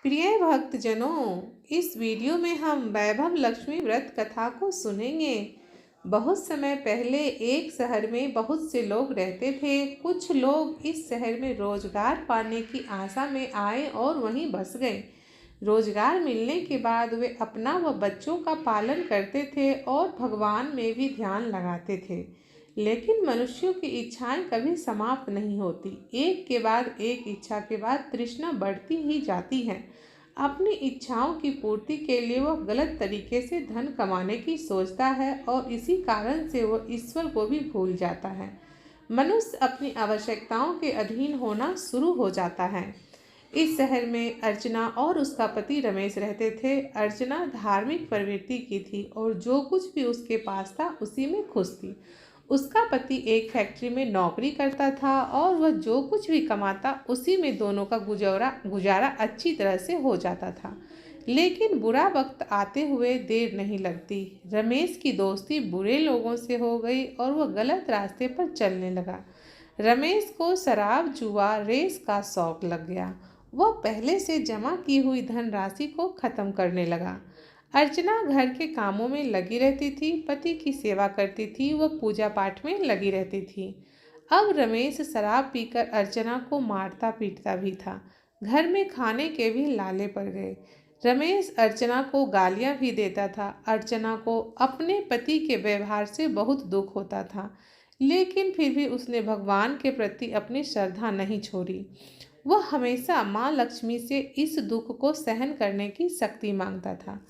प्रिय भक्तजनों, इस वीडियो में हम वैभव लक्ष्मी व्रत कथा को सुनेंगे। बहुत समय पहले एक शहर में बहुत से लोग रहते थे। कुछ लोग इस शहर में रोजगार पाने की आशा में आए और वहीं बस गए। रोजगार मिलने के बाद वे अपना व बच्चों का पालन करते थे और भगवान में भी ध्यान लगाते थे। लेकिन मनुष्यों की इच्छाएं कभी समाप्त नहीं होती। एक के बाद एक इच्छा के बाद तृष्णा बढ़ती ही जाती है। अपनी इच्छाओं की पूर्ति के लिए वह गलत तरीके से धन कमाने की सोचता है और इसी कारण से वह ईश्वर को भी भूल जाता है। मनुष्य अपनी आवश्यकताओं के अधीन होना शुरू हो जाता है। इस शहर में अर्चना और उसका पति रमेश रहते थे। अर्चना धार्मिक प्रवृत्ति की थी और जो कुछ भी उसके पास था उसी में खुश थी। उसका पति एक फैक्ट्री में नौकरी करता था और वह जो कुछ भी कमाता उसी में दोनों का गुजारा अच्छी तरह से हो जाता था। लेकिन बुरा वक्त आते हुए देर नहीं लगती। रमेश की दोस्ती बुरे लोगों से हो गई और वह गलत रास्ते पर चलने लगा। रमेश को शराब, जुआ, रेस का शौक लग गया। वह पहले से जमा की हुई धनराशि को खत्म करने लगा। अर्चना घर के कामों में लगी रहती थी, पति की सेवा करती थी, वह पूजा पाठ में लगी रहती थी। अब रमेश शराब पीकर अर्चना को मारता पीटता भी था। घर में खाने के भी लाले पड़ गए। रमेश अर्चना को गालियां भी देता था। अर्चना को अपने पति के व्यवहार से बहुत दुख होता था, लेकिन फिर भी उसने भगवान के प्रति अपनी श्रद्धा नहीं छोड़ी। वह हमेशा माँ लक्ष्मी से इस दुख को सहन करने की शक्ति मांगता था।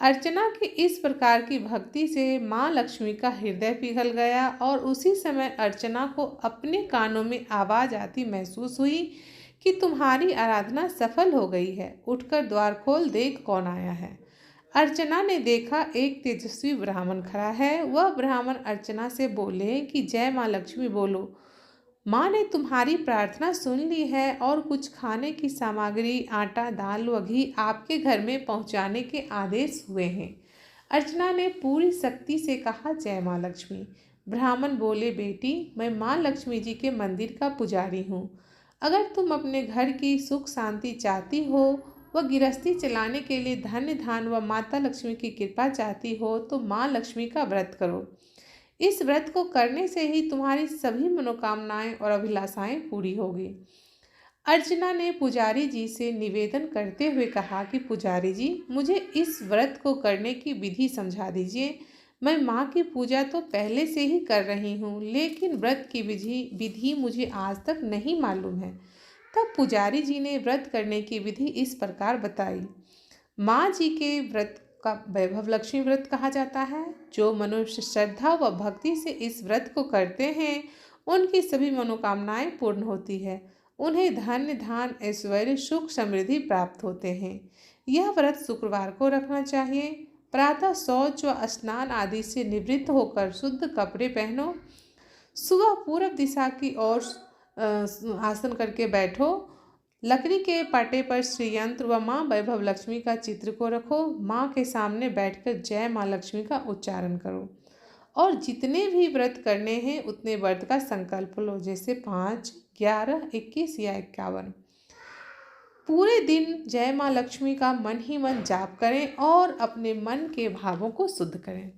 अर्चना की इस प्रकार की भक्ति से माँ लक्ष्मी का हृदय पिघल गया और उसी समय अर्चना को अपने कानों में आवाज आती महसूस हुई कि तुम्हारी आराधना सफल हो गई है, उठकर द्वार खोल, देख कौन आया है। अर्चना ने देखा एक तेजस्वी ब्राह्मण खड़ा है। वह ब्राह्मण अर्चना से बोले कि जय माँ लक्ष्मी बोलो, माँ ने तुम्हारी प्रार्थना सुन ली है और कुछ खाने की सामग्री, आटा, दाल व घी आपके घर में पहुँचाने के आदेश हुए हैं। अर्चना ने पूरी शक्ति से कहा, जय माँ लक्ष्मी। ब्राह्मण बोले, बेटी, मैं माँ लक्ष्मी जी के मंदिर का पुजारी हूँ। अगर तुम अपने घर की सुख शांति चाहती हो व गृहस्थी चलाने के लिए धन्य धान व माता लक्ष्मी की कृपा चाहती हो तो माँ लक्ष्मी का व्रत करो। इस व्रत को करने से ही तुम्हारी सभी मनोकामनाएं और अभिलाषाएं पूरी होगी। अर्चना ने पुजारी जी से निवेदन करते हुए कहा कि पुजारी जी, मुझे इस व्रत को करने की विधि समझा दीजिए। मैं माँ की पूजा तो पहले से ही कर रही हूँ, लेकिन व्रत की विधि मुझे आज तक नहीं मालूम है। तब पुजारी जी ने व्रत करने की विधि इस प्रकार बताई। माँ जी के व्रत का वैभव लक्ष्मी व्रत कहा जाता है। जो मनुष्य श्रद्धा व भक्ति से इस व्रत को करते हैं उनकी सभी मनोकामनाएं पूर्ण होती है। उन्हें धन्य धान, ऐश्वर्य, सुख, समृद्धि प्राप्त होते हैं। यह व्रत शुक्रवार को रखना चाहिए। प्रातः शौच व स्नान आदि से निवृत्त होकर शुद्ध कपड़े पहनो। सुबह पूर्व दिशा की ओर आसन करके बैठो। लकड़ी के पाटे पर श्री यंत्र व माँ वैभव लक्ष्मी का चित्र को रखो। माँ के सामने बैठकर जय माँ लक्ष्मी का उच्चारण करो और जितने भी व्रत करने हैं उतने व्रत का संकल्प लो, जैसे 5, 11, 21 या 51। पूरे दिन जय माँ लक्ष्मी का मन ही मन जाप करें और अपने मन के भावों को शुद्ध करें।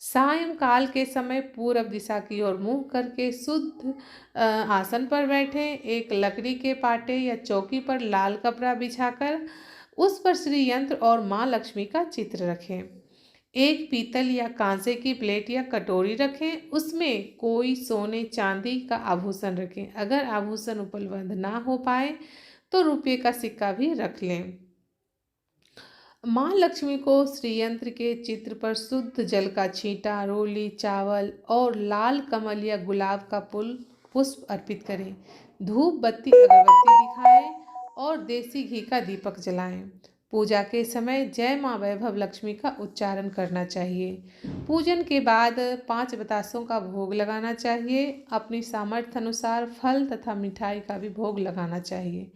सायंकाल के समय पूर्व दिशा की ओर मुंह करके शुद्ध आसन पर बैठें। एक लकड़ी के पाटे या चौकी पर लाल कपड़ा बिछाकर उस पर श्री यंत्र और माँ लक्ष्मी का चित्र रखें। एक पीतल या कांसे की प्लेट या कटोरी रखें, उसमें कोई सोने चांदी का आभूषण रखें। अगर आभूषण उपलब्ध ना हो पाए तो रुपये का सिक्का भी रख लें। माँ लक्ष्मी को श्रीयंत्र के चित्र पर शुद्ध जल का छींटा, रोली, चावल और लाल कमल या गुलाब का पुष्प अर्पित करें। धूप बत्ती अगरबत्ती दिखाएं और देसी घी का दीपक जलाएं। पूजा के समय जय माँ वैभव लक्ष्मी का उच्चारण करना चाहिए। पूजन के बाद 5 बतासों का भोग लगाना चाहिए। अपनी सामर्थ्य अनुसार फल तथा मिठाई का भी भोग लगाना चाहिए।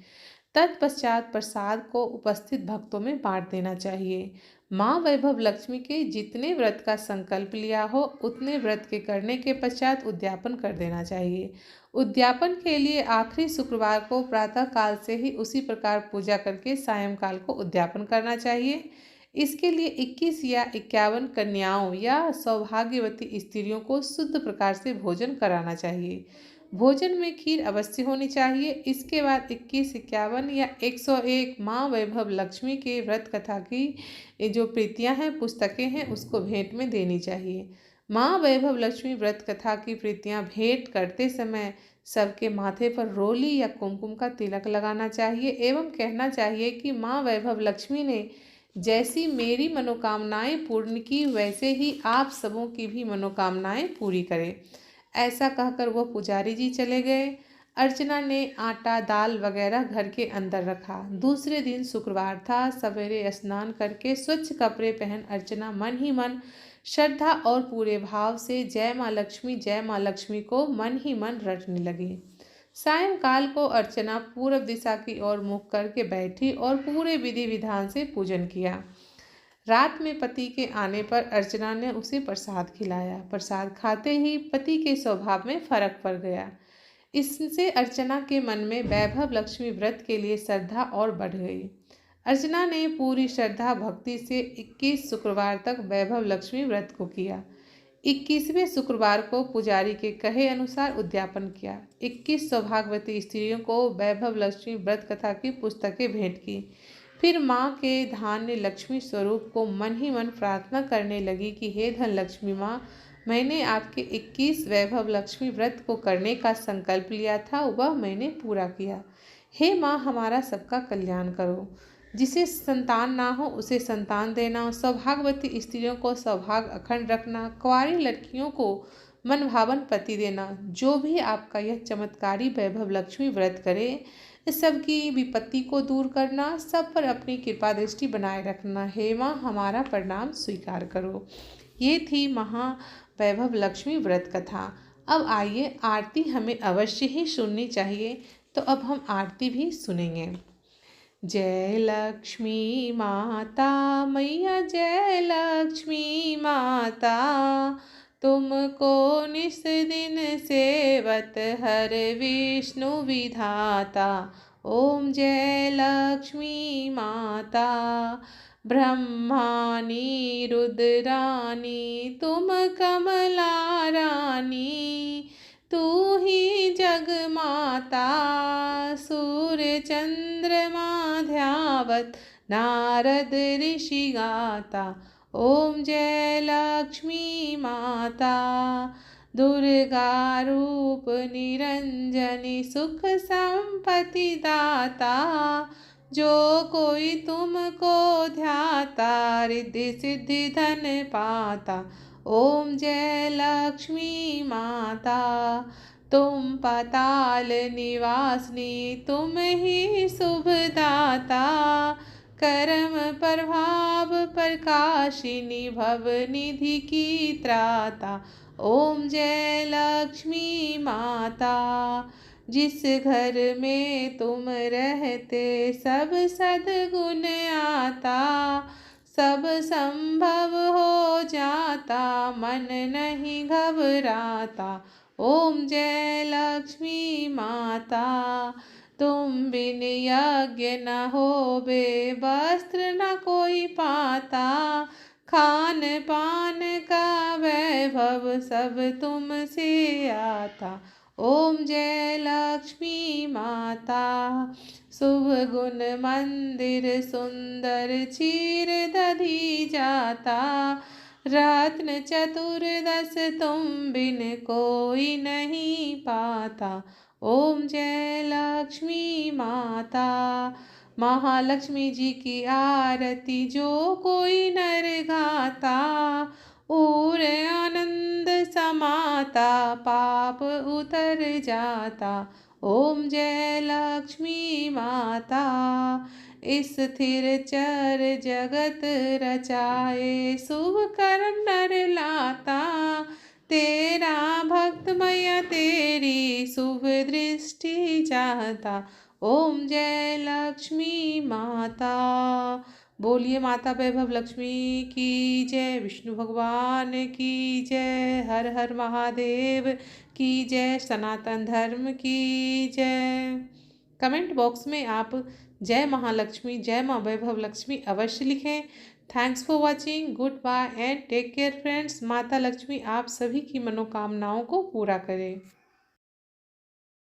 तत्पश्चात प्रसाद को उपस्थित भक्तों में बांट देना चाहिए। माँ वैभव लक्ष्मी के जितने व्रत का संकल्प लिया हो उतने व्रत के करने के पश्चात उद्यापन कर देना चाहिए। उद्यापन के लिए आखिरी शुक्रवार को प्रातः काल से ही उसी प्रकार पूजा करके सायंकाल को उद्यापन करना चाहिए। इसके लिए 21 या 51 कन्याओं या सौभाग्यवती स्त्रियों को शुद्ध प्रकार से भोजन कराना चाहिए। भोजन में खीर अवश्य होनी चाहिए। इसके बाद 21, 51 या 101 माँ वैभव लक्ष्मी के व्रत कथा की जो प्रीतियाँ हैं, पुस्तकें हैं, उसको भेंट में देनी चाहिए। माँ वैभव लक्ष्मी व्रत कथा की प्रीतियाँ भेंट करते समय सबके माथे पर रोली या कुमकुम का तिलक लगाना चाहिए एवं कहना चाहिए कि माँ वैभव लक्ष्मी ने जैसी मेरी मनोकामनाएं पूर्ण की वैसे ही आप सबों की भी मनोकामनाएं पूरी करें। ऐसा कहकर वह पुजारी जी चले गए। अर्चना ने आटा दाल वगैरह घर के अंदर रखा। दूसरे दिन शुक्रवार था। सवेरे स्नान करके स्वच्छ कपड़े पहन अर्चना मन ही मन श्रद्धा और पूरे भाव से जय माँ लक्ष्मी को मन ही मन रटने लगी। सायंकाल को अर्चना पूर्व दिशा की ओर मुख करके बैठी और पूरे विधि विधान से पूजन किया। रात में पति के आने पर अर्चना ने उसे प्रसाद खिलाया। प्रसाद खाते ही पति के स्वभाव में फर्क पड़ गया। इससे अर्चना के मन में वैभव लक्ष्मी व्रत के लिए श्रद्धा और बढ़ गई। अर्चना ने पूरी श्रद्धा भक्ति से 21 शुक्रवार तक वैभव लक्ष्मी व्रत को किया। 21वें शुक्रवार को पुजारी के कहे अनुसार उद्यापन किया। 21 सौभाग्यवती स्त्रियों को वैभव लक्ष्मी व्रत कथा की पुस्तकें भेंट की। फिर माँ के धान्य लक्ष्मी स्वरूप को मन ही मन प्रार्थना करने लगी कि हे धन लक्ष्मी माँ, मैंने आपके 21 वैभव लक्ष्मी व्रत को करने का संकल्प लिया था, वह मैंने पूरा किया। हे माँ, हमारा सबका कल्याण करो। जिसे संतान ना हो उसे संतान देना, सौभाग्यवती स्त्रियों को सौभाग्य अखंड रखना, कुंवारी लड़कियों को मन भावन पति देना। जो भी आपका यह चमत्कारी वैभव लक्ष्मी व्रत करे, सबकी विपत्ति को दूर करना, सब पर अपनी कृपा दृष्टि बनाए रखना। हे माँ, हमारा प्रणाम स्वीकार करो। ये थी महावैभव लक्ष्मी व्रत कथा। अब आइए, आरती हमें अवश्य ही सुननी चाहिए, तो अब हम आरती भी सुनेंगे। जय लक्ष्मी माता मैया, जय लक्ष्मी माता, तुमको निस दिन सेवत हर विष्णु विधाता। ओम जय लक्ष्मी माता। ब्रह्मानी रुद्रानी तुम कमला रानी, तू ही जग माता। सूर्य चंद्रमा ध्यावत नारद ऋषि गाता। ओम जय लक्ष्मी माता। दुर्गा रूप निरंजनी सुख संपत्ति दाता, जो कोई तुमको ध्याता रिद्धि सिद्धि धन पाता। ओम जय लक्ष्मी माता। तुम पाताल निवासिनी तुम ही शुभदाता, कर्म प्रभाव प्रकाशिनी भव निधि की त्राता। ओम जय लक्ष्मी माता। जिस घर में तुम रहते सब सद्गुण आता, सब संभव हो जाता मन नहीं घबराता। ओम जय लक्ष्मी माता। तुम बिन यज्ञ न होबे वस्त्र न कोई पाता, खान पान का वैभव सब तुमसे आता। ओम जय लक्ष्मी माता। शुभ गुण मंदिर सुंदर चीर दधी जाता, रत्न चतुर्दश तुम बिन कोई नहीं पाता। ओम जय लक्ष्मी माता। महालक्ष्मी जी की आरती जो कोई नर गाता, और आनंद समाता पाप उतर जाता। ओम जय लक्ष्मी माता। स्थिर चर जगत रचाए शुभ कर नर लाता, तेरा भक्त मैया तेरी शुभ दृष्टि चाहता। ओम जय लक्ष्मी माता। बोलिए माता वैभव लक्ष्मी की जय, विष्णु भगवान की जय, हर हर महादेव की जय, सनातन धर्म की जय। कमेंट बॉक्स में आप जय महालक्ष्मी, जय माँ वैभव लक्ष्मी अवश्य लिखें। Thanks for watching, good bye and take care friends. माता लक्ष्मी आप सभी की मनोकामनाओं को पूरा करें।